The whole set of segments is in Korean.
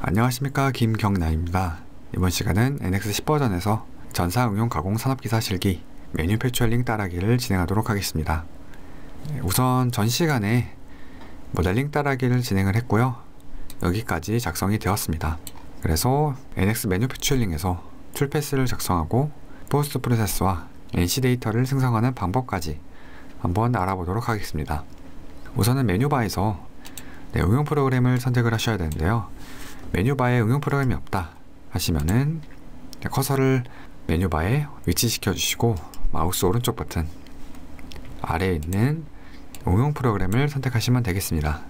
안녕하십니까, 김경남입니다. 이번 시간은 NX 10 버전에서 전사 응용 가공 산업기사 실기 매뉴패처링 따라하기를 진행하도록 하겠습니다. 우선 전 시간에 모델링 따라하기를 진행을 했고요. 여기까지 작성이 되었습니다. 그래서 NX 매뉴패처링에서 툴패스를 작성하고 포스트 프로세스와 NC 데이터를 생성하는 방법까지 한번 알아보도록 하겠습니다. 우선은 메뉴바에서 응용 프로그램을 선택을 하셔야 되는데요. 메뉴바에 응용 프로그램이 없다 하시면은 커서를 메뉴바에 위치시켜 주시고 마우스 오른쪽 버튼 아래에 있는 응용 프로그램을 선택하시면 되겠습니다.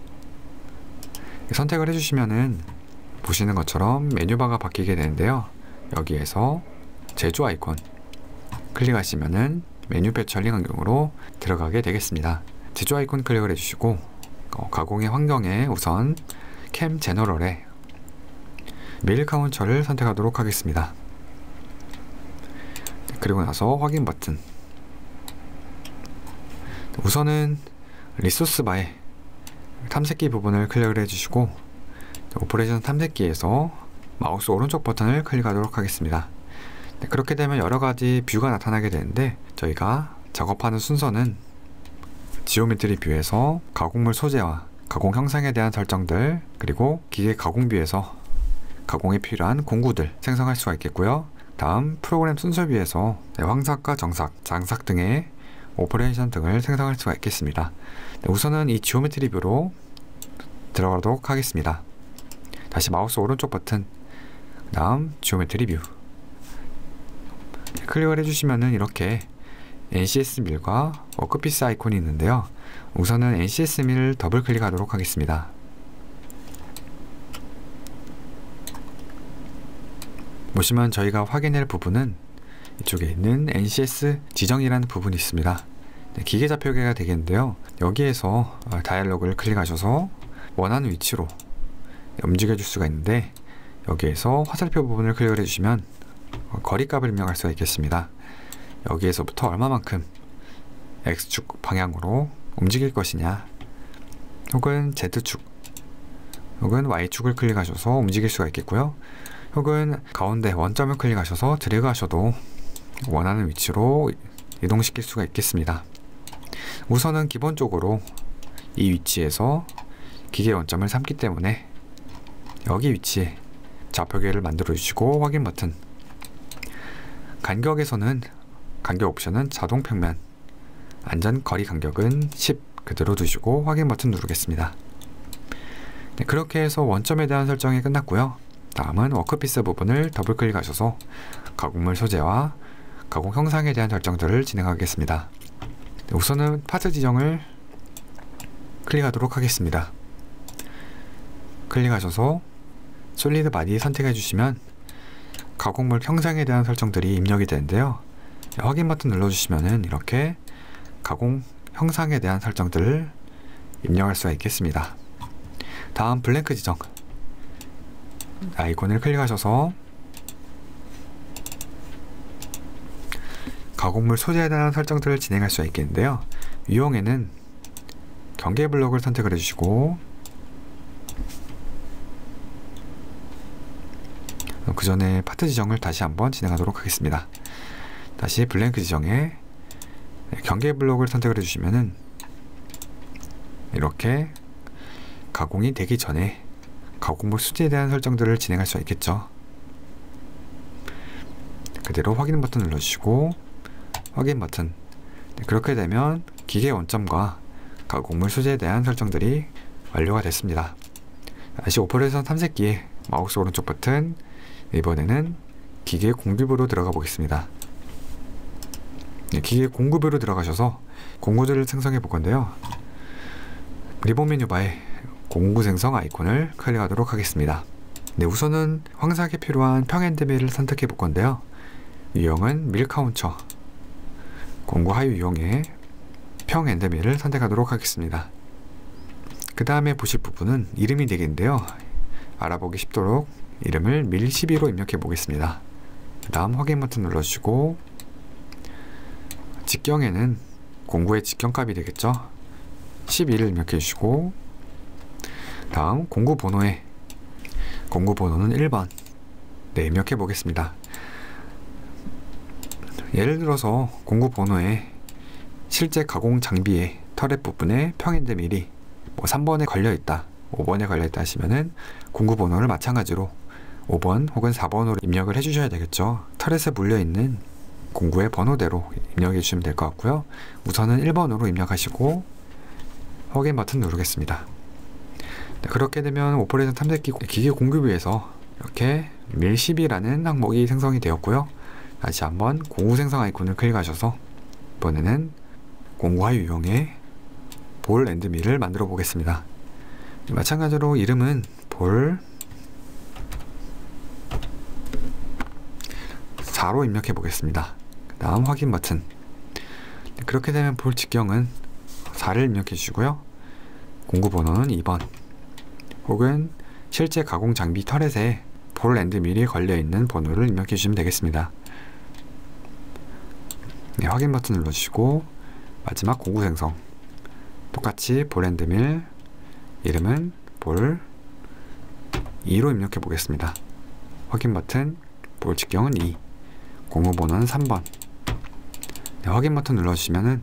선택을 해주시면은 보시는 것처럼 메뉴바가 바뀌게 되는데요. 여기에서 제조 아이콘 클릭하시면은 매뉴패처링 환경으로 들어가게 되겠습니다. 제조 아이콘 클릭을 해주시고 가공의 환경에 우선 캠 제너럴에 메일 카운터를 선택하도록 하겠습니다. 그리고 나서 확인 버튼, 우선은 리소스 바에 탐색기 부분을 클릭을 해주시고 오퍼레이션 탐색기에서 마우스 오른쪽 버튼을 클릭하도록 하겠습니다. 그렇게 되면 여러가지 뷰가 나타나게 되는데, 저희가 작업하는 순서는 지오메트리 뷰에서 가공물 소재와 가공 형상에 대한 설정들, 그리고 기계 가공 뷰에서 가공에 필요한 공구들 생성할 수가 있겠고요. 다음 프로그램 순서 뷰에서 황삭과 정삭, 장삭 등의 오퍼레이션 등을 생성할 수가 있겠습니다. 우선은 이 지오메트리 뷰로 들어가도록 하겠습니다. 다시 마우스 오른쪽 버튼, 다음 지오메트리 뷰 클릭을 해주시면은 이렇게 NCS 밀과 워크피스 아이콘이 있는데요. 우선은 NCS 밀을 더블 클릭하도록 하겠습니다. 보시면 저희가 확인할 부분은 이쪽에 있는 NCS 지정이라는 부분이 있습니다. 기계 좌표계가 되겠는데요. 여기에서 다이얼로그를 클릭하셔서 원하는 위치로 움직여 줄 수가 있는데, 여기에서 화살표 부분을 클릭을 해주시면 거리값을 입력할 수가 있겠습니다. 여기에서부터 얼마만큼 X축 방향으로 움직일 것이냐, 혹은 Z축 혹은 Y축을 클릭하셔서 움직일 수가 있겠고요. 혹은 가운데 원점을 클릭하셔서 드래그 하셔도 원하는 위치로 이동시킬 수가 있겠습니다. 우선은 기본적으로 이 위치에서 기계 원점을 삼기 때문에 여기 위치에 좌표계를 만들어 주시고 확인 버튼, 간격에서는 간격 옵션은 자동 평면, 안전 거리 간격은 10 그대로 두시고 확인 버튼 누르겠습니다. 그렇게 해서 원점에 대한 설정이 끝났고요. 다음은 워크피스 부분을 더블 클릭하셔서 가공물 소재와 가공 형상에 대한 설정들을 진행하겠습니다. 우선은 파트 지정을 클릭하도록 하겠습니다. 클릭하셔서 솔리드 바디 선택해 주시면 가공물 형상에 대한 설정들이 입력이 되는데요. 확인 버튼 눌러주시면은 이렇게 가공 형상에 대한 설정들을 입력할 수가 있겠습니다. 다음 블랭크 지정 아이콘을 클릭하셔서 가공물 소재에 대한 설정들을 진행할 수가 있겠는데요. 유형에는 경계 블록을 선택을 해주시고, 그 전에 파트 지정을 다시 한번 진행하도록 하겠습니다. 다시 블랭크 지정에 경계 블록을 선택을 해주시면은 이렇게 가공이 되기 전에 가공물 소재에 대한 설정들을 진행할 수가 있겠죠. 그대로 확인 버튼 눌러주시고 확인 버튼, 그렇게 되면 기계 원점과 가공물 소재에 대한 설정들이 완료가 됐습니다. 다시 오퍼레이션 탐색기에 마우스 오른쪽 버튼, 이번에는 기계 공급으로 들어가 보겠습니다. 기계 공급으로 들어가셔서 공구들을 생성해 볼 건데요. 리본 메뉴바에 공구 생성 아이콘을 클릭하도록 하겠습니다. 우선은 황삭에 필요한 평엔드밀을 선택해 볼 건데요. 유형은 밀 카운터, 공구 하유 유형에 평엔드밀을 선택하도록 하겠습니다. 그 다음에 보실 부분은 이름이 되겠는데요. 알아보기 쉽도록 이름을 밀12로 입력해 보겠습니다. 그 다음 확인 버튼 눌러주시고, 직경에는 공구의 직경값이 되겠죠. 12를 입력해 주시고, 다음 공구 번호에 공구 번호는 1번. 네, 입력해 보겠습니다. 예를 들어서 공구 번호에 실제 가공 장비의 터렛 부분에 평엔드 밀이 3번에 걸려있다, 5번에 걸려있다 하시면은 공구 번호를 마찬가지로 5번 혹은 4번으로 입력을 해주셔야 되겠죠. 터렛에 물려있는 공구의 번호대로 입력해 주시면 될 것 같고요. 우선은 1번으로 입력하시고 확인 버튼 누르겠습니다. 네, 그렇게 되면 오퍼레이션 탐색기 기기 공급위에서 이렇게 밀12라는 항목이 생성이 되었고요. 다시 한번 공구 생성 아이콘을 클릭하셔서 이번에는 공구화 유형의 볼 앤드 밀을 만들어 보겠습니다. 마찬가지로 이름은 볼 4로 입력해 보겠습니다. 그 다음 확인 버튼. 그렇게 되면 볼 직경은 4를 입력해 주시고요. 공구 번호는 2번 혹은 실제 가공 장비 터렛에 볼 앤드 밀이 걸려있는 번호를 입력해 주시면 되겠습니다. 네, 확인 버튼 눌러주시고 마지막 공구 생성 똑같이 볼 앤드 밀 이름은 볼 2로 입력해 보겠습니다. 확인 버튼. 볼 직경은 2, 공구 번호는 3번. 네, 확인 버튼 눌러주시면은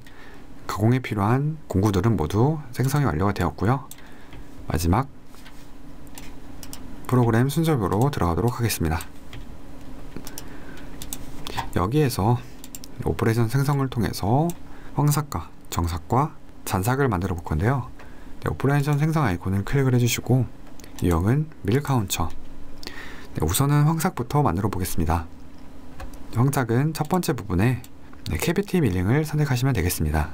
가공에 필요한 공구들은 모두 생성이 완료가 되었고요. 마지막 프로그램 순서별로 들어가도록 하겠습니다. 여기에서 오퍼레이션 생성을 통해서 황삭과 정삭과 잔삭을 만들어 볼 건데요. 네, 오퍼레이션 생성 아이콘을 클릭을 해주시고 유형은 밀 카운처. 네, 우선은 황삭부터 만들어 보겠습니다. 황삭은 첫 번째 부분에 캐비티 밀링을 선택하시면 되겠습니다.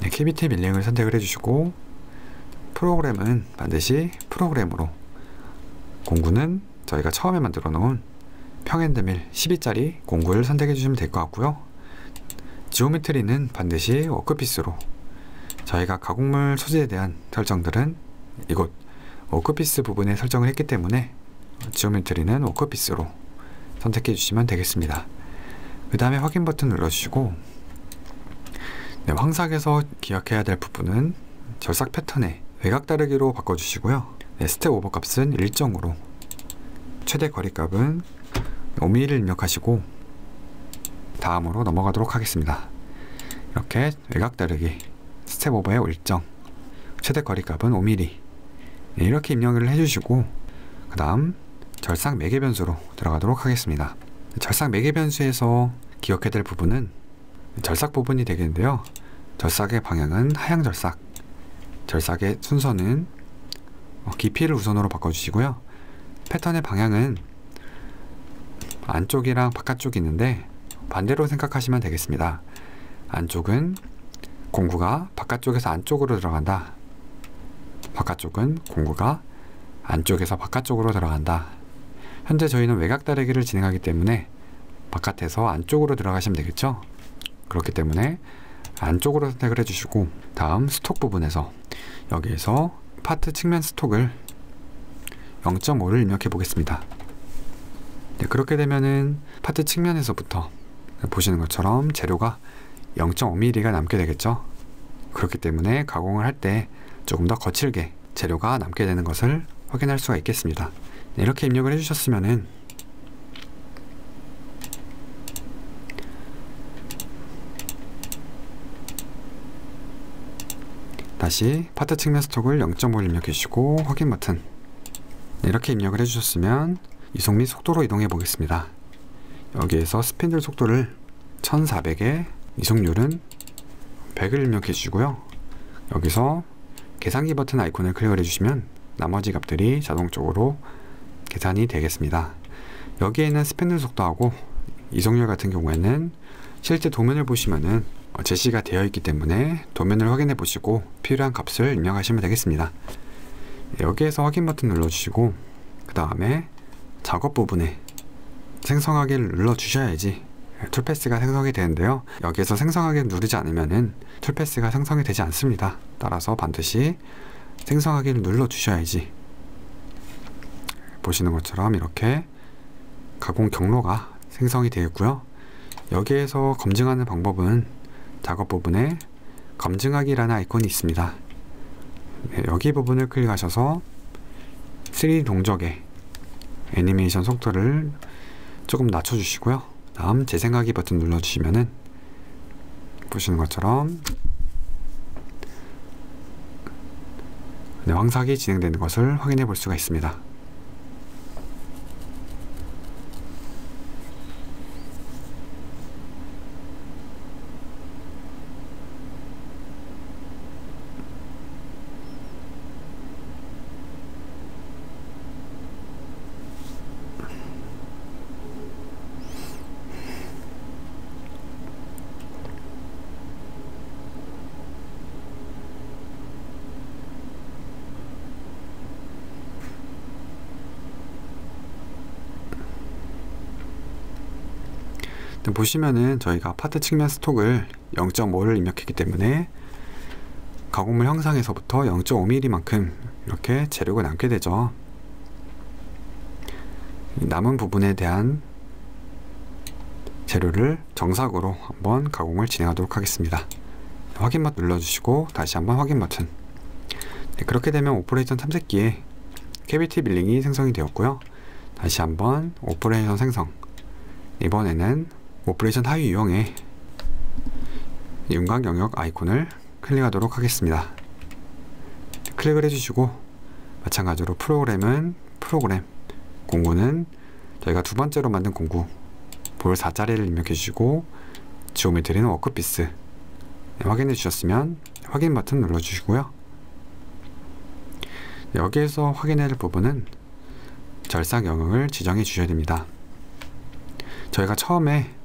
네, 캐비티 밀링을 선택을 해주시고 프로그램은 반드시 프로그램으로, 공구는 저희가 처음에 만들어 놓은 평엔드밀 12짜리 공구를 선택해 주시면 될 것 같고요. 지오메트리는 반드시 워크피스로, 저희가 가공물 소재에 대한 설정들은 이곳 워크피스 부분에 설정을 했기 때문에 지오메트리는 워크피스로 선택해 주시면 되겠습니다. 그 다음에 확인 버튼 눌러주시고 네, 황삭에서 기억해야 될 부분은 절삭 패턴의 외곽 다르기로 바꿔주시고요. 네, 스텝 오버 값은 1정으로, 최대 거리 값은 5mm를 입력하시고 다음으로 넘어가도록 하겠습니다. 이렇게 외곽 다르기 스텝 오버의 1정, 최대 거리 값은 5mm. 네, 이렇게 입력을 해주시고 그 다음 절삭 매개 변수로 들어가도록 하겠습니다. 절삭 매개 변수에서 기억해야 될 부분은 절삭 부분이 되겠는데요. 절삭의 방향은 하향 절삭, 절삭의 순서는 깊이를 우선으로 바꿔주시고요. 패턴의 방향은 안쪽이랑 바깥쪽이 있는데 반대로 생각하시면 되겠습니다. 안쪽은 공구가 바깥쪽에서 안쪽으로 들어간다, 바깥쪽은 공구가 안쪽에서 바깥쪽으로 들어간다. 현재 저희는 외곽 다르기를 진행하기 때문에 바깥에서 안쪽으로 들어가시면 되겠죠. 그렇기 때문에 안쪽으로 선택을 해주시고 다음 스톡 부분에서 여기에서 파트 측면 스톡을 0.5를 입력해 보겠습니다. 네, 그렇게 되면은 파트 측면에서부터 보시는 것처럼 재료가 0.5mm가 남게 되겠죠. 그렇기 때문에 가공을 할 때 조금 더 거칠게 재료가 남게 되는 것을 확인할 수가 있겠습니다. 네, 이렇게 입력을 해주셨으면은 다시 파트 측면 스톡을 0.5를 입력해 주시고 확인 버튼. 네, 이렇게 입력을 해주셨으면 이속 및 속도로 이동해 보겠습니다. 여기에서 스핀들 속도를 1400에 이속률은 100을 입력해 주시고요. 여기서 계산기 버튼 아이콘을 클릭을 해주시면 나머지 값들이 자동적으로 계산이 되겠습니다. 여기에는 스핀들 속도하고 이속률 같은 경우에는 실제 도면을 보시면은 제시가 되어 있기 때문에 도면을 확인해 보시고 필요한 값을 입력하시면 되겠습니다. 여기에서 확인 버튼 눌러주시고 그 다음에 작업 부분에 생성하기를 눌러주셔야지 툴패스가 생성이 되는데요. 여기에서 생성하기를 누르지 않으면은 툴패스가 생성이 되지 않습니다. 따라서 반드시 생성하기를 눌러주셔야지 보시는 것처럼 이렇게 가공 경로가 생성이 되겠고요. 여기에서 검증하는 방법은 작업 부분에 검증하기라는 아이콘이 있습니다. 네, 여기 부분을 클릭하셔서 3D 동적의 애니메이션 속도를 조금 낮춰주시고요. 다음 재생하기 버튼 눌러주시면은 보시는 것처럼 황삭이 진행되는 것을 확인해 볼 수가 있습니다. 보시면은 저희가 파트 측면 스톡을 0.5를 입력했기 때문에 가공물 형상에서부터 0.5mm만큼 이렇게 재료가 남게 되죠. 남은 부분에 대한 재료를 정삭으로 한번 가공을 진행하도록 하겠습니다. 확인 버튼 눌러주시고 다시 한번 확인 버튼. 그렇게 되면 오퍼레이션 탐색기에 캐비티 밀링이 생성이 되었고요. 다시 한번 오퍼레이션 생성. 이번에는 오퍼레이션 하위 유형의 윤곽 영역 아이콘을 클릭하도록 하겠습니다. 클릭을 해주시고 마찬가지로 프로그램은 프로그램, 공구는 저희가 두 번째로 만든 공구 볼 4자리를 입력해 주시고 지오메트리는 워크피스. 확인해 주셨으면 확인 버튼 눌러 주시고요. 여기에서 확인해야 할 부분은 절삭 영역을 지정해 주셔야 됩니다. 저희가 처음에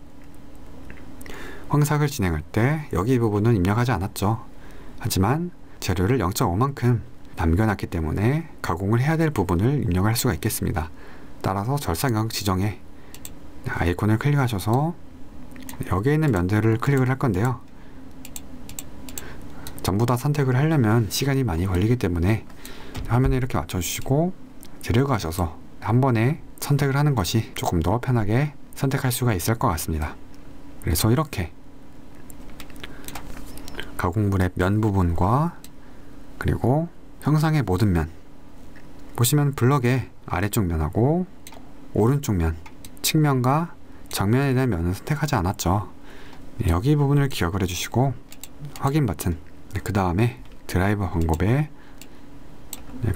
황삭을 진행할 때 여기 부분은 입력하지 않았죠. 하지만 재료를 0.5만큼 남겨놨기 때문에 가공을 해야 될 부분을 입력을 할 수가 있겠습니다. 따라서 절삭 영역 지정에 아이콘을 클릭하셔서 여기에 있는 면들을 클릭을 할 건데요. 전부 다 선택을 하려면 시간이 많이 걸리기 때문에 화면에 이렇게 맞춰주시고 데려가셔서 한 번에 선택을 하는 것이 조금 더 편하게 선택할 수가 있을 것 같습니다. 그래서 이렇게 가공물의 면 부분과 그리고 형상의 모든 면, 보시면 블럭의 아래쪽 면하고 오른쪽 면, 측면과 정면에 대한 면은 선택하지 않았죠. 여기 부분을 기억을 해주시고 확인 버튼, 그 다음에 드라이버 방법의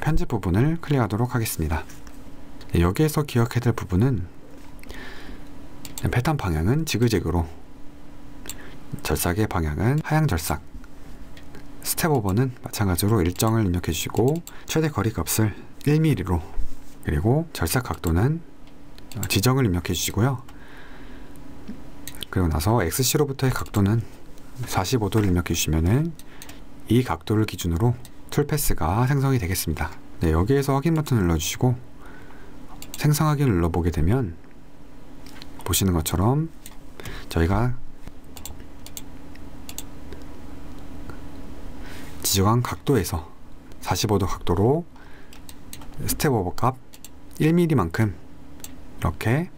편집 부분을 클릭하도록 하겠습니다. 여기에서 기억해야 될 부분은 패턴 방향은 지그재그로, 절삭의 방향은 하향 절삭, 스텝 오버는 마찬가지로 일정을 입력해 주시고 최대 거리 값을 1mm로, 그리고 절삭 각도는 지정을 입력해 주시고요. 그리고 나서 XC로부터의 각도는 45도를 입력해 주시면은 이 각도를 기준으로 툴패스가 생성이 되겠습니다. 네, 여기에서 확인 버튼 눌러주시고 생성하기를 눌러보게 되면 보시는 것처럼 저희가 지정한 각도에서 45도 각도로 스텝 오버 값 1mm만큼 이렇게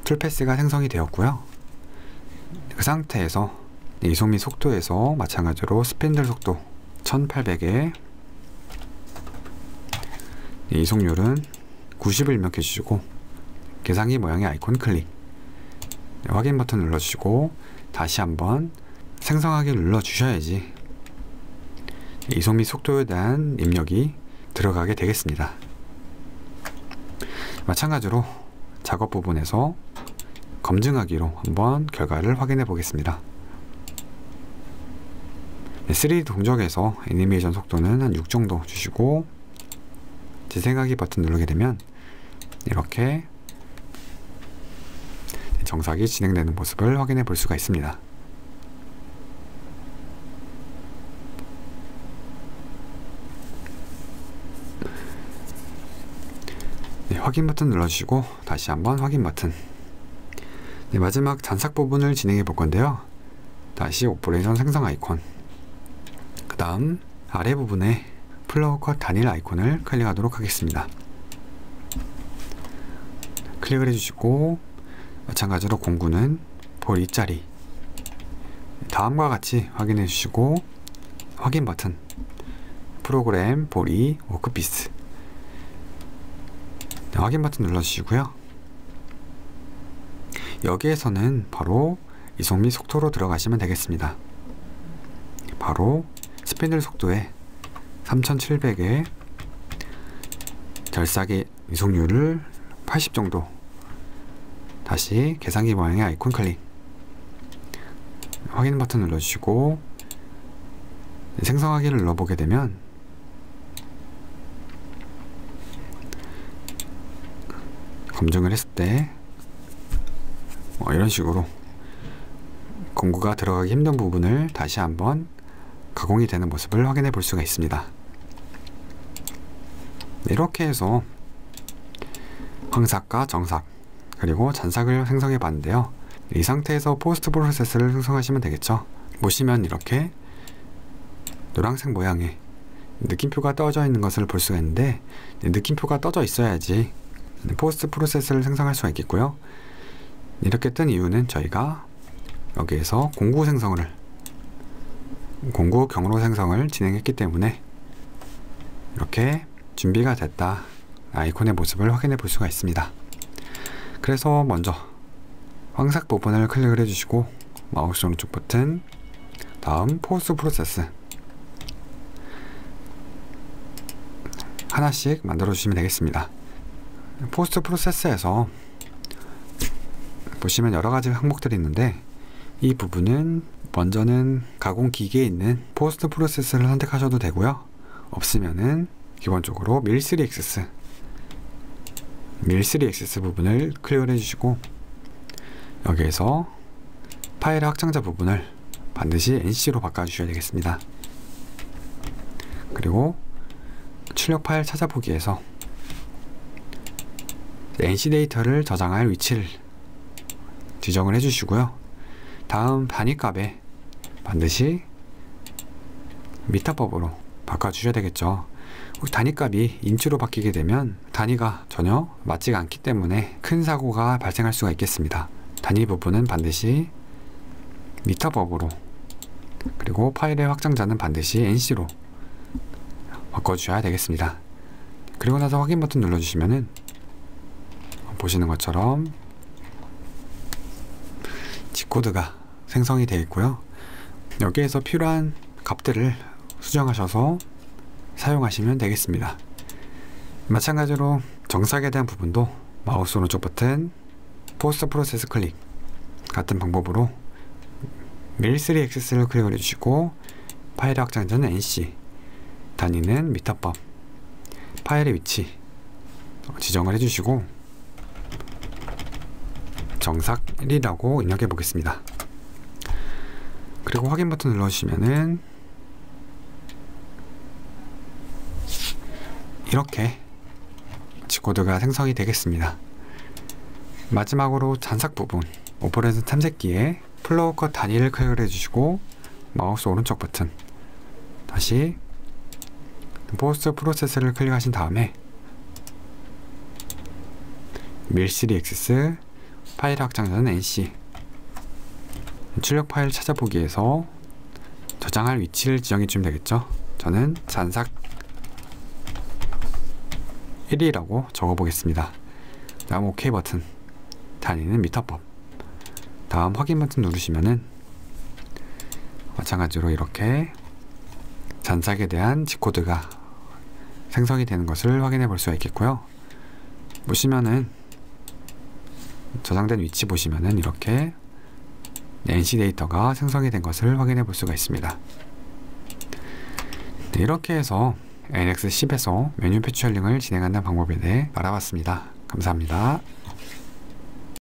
툴패스가 생성이 되었고요. 그 상태에서 이송 및 속도에서 마찬가지로 스핀들 속도 1800에 이송률은 90을 입력해 주시고 계산기 모양의 아이콘 클릭, 확인 버튼 눌러주시고 다시 한번 생성하기를 눌러주셔야지 이송 및 속도에 대한 입력이 들어가게 되겠습니다. 마찬가지로 작업 부분에서 검증하기로 한번 결과를 확인해 보겠습니다. 3D 동적에서 애니메이션 속도는 한 6 정도 주시고 재생하기 버튼 누르게 되면 이렇게 정삭이 진행되는 모습을 확인해 볼 수가 있습니다. 네, 확인 버튼 눌러주시고 다시 한번 확인 버튼. 네, 마지막 잔삭 부분을 진행해 볼 건데요. 다시 오퍼레이션 생성 아이콘, 그 다음 아래 부분에 플로우 컷 단일 아이콘을 클릭하도록 하겠습니다. 클릭을 해주시고 마찬가지로 공구는 볼 2자리, 다음과 같이 확인해 주시고 확인 버튼, 프로그램 볼 2 워크피스, 확인 버튼 눌러주시고요. 여기에서는 바로 이속 및 속도로 들어가시면 되겠습니다. 바로 스피들 속도에 3700에 절삭의 이속률을 80 정도. 다시 계산기 모양의 아이콘 클릭. 확인 버튼 눌러주시고 생성하기를 눌러보게 되면 검증을 했을 때 이런 식으로 공구가 들어가기 힘든 부분을 다시 한번 가공이 되는 모습을 확인해 볼 수가 있습니다. 이렇게 해서 황삭과 정삭 그리고 잔삭을 생성해 봤는데요. 이 상태에서 포스트 프로세스를 생성하시면 되겠죠. 보시면 이렇게 노란색 모양의 느낌표가 떠져 있는 것을 볼 수가 있는데, 느낌표가 떠져 있어야지 포스트 프로세스를 생성할 수가 있겠고요. 이렇게 뜬 이유는 저희가 여기에서 공구 경로 생성을 진행했기 때문에 이렇게 준비가 됐다 아이콘의 모습을 확인해 볼 수가 있습니다. 그래서 먼저 황삭 부분을 클릭을 해주시고 마우스 오른쪽 버튼, 다음 포스트 프로세스 하나씩 만들어 주시면 되겠습니다. 포스트 프로세스에서 보시면 여러가지 항목들이 있는데, 이 부분은 먼저는 가공 기계에 있는 포스트 프로세스를 선택하셔도 되고요. 없으면은 기본적으로 밀3X 부분을 클릭을 해주시고 여기에서 파일의 확장자 부분을 반드시 NC로 바꿔주셔야 되겠습니다. 그리고 출력 파일 찾아보기에서 NC 데이터를 저장할 위치를 지정을 해주시고요. 다음 단위값에 반드시 미터법으로 바꿔주셔야 되겠죠. 단위값이 인치로 바뀌게 되면 단위가 전혀 맞지가 않기 때문에 큰 사고가 발생할 수가 있겠습니다. 단위 부분은 반드시 미터법으로, 그리고 파일의 확장자는 반드시 NC로 바꿔주셔야 되겠습니다. 그리고 나서 확인 버튼 눌러주시면은 보시는 것처럼 G코드가 생성이 되어 있고요. 여기에서 필요한 값들을 수정하셔서 사용하시면 되겠습니다. 마찬가지로 정삭에 대한 부분도 마우스 오른쪽 버튼, 포스트 프로세스 클릭 같은 방법으로 밀3X를 클릭을 해주시고 파일의 확장자는 NC, 단위는 미터법, 파일의 위치 지정을 해주시고 정삭 1이라고 입력해 보겠습니다. 그리고 확인 버튼 눌러주시면은 이렇게 G코드가 생성이 되겠습니다. 마지막으로 잔삭 부분, 오퍼레이션 탐색기에 플로우 컷 단위를 클릭을 해주시고 마우스 오른쪽 버튼, 다시 포스트 프로세스를 클릭하신 다음에 밀3X, 파일 확장자는 NC, 출력 파일 찾아보기에서 저장할 위치를 지정해 주면 되겠죠. 저는 잔삭 1이라고 적어 보겠습니다. 다음 OK 버튼, 단위는 미터법, 다음 확인 버튼 누르시면은 마찬가지로 이렇게 잔삭에 대한 G코드가 생성이 되는 것을 확인해 볼 수가 있겠고요. 보시면은 저장된 위치 보시면은 이렇게 NC 데이터가 생성이 된 것을 확인해 볼 수가 있습니다. 네, 이렇게 해서 NX10에서 메뉴 패치얼링을 진행하는 방법에 대해 알아봤습니다. 감사합니다.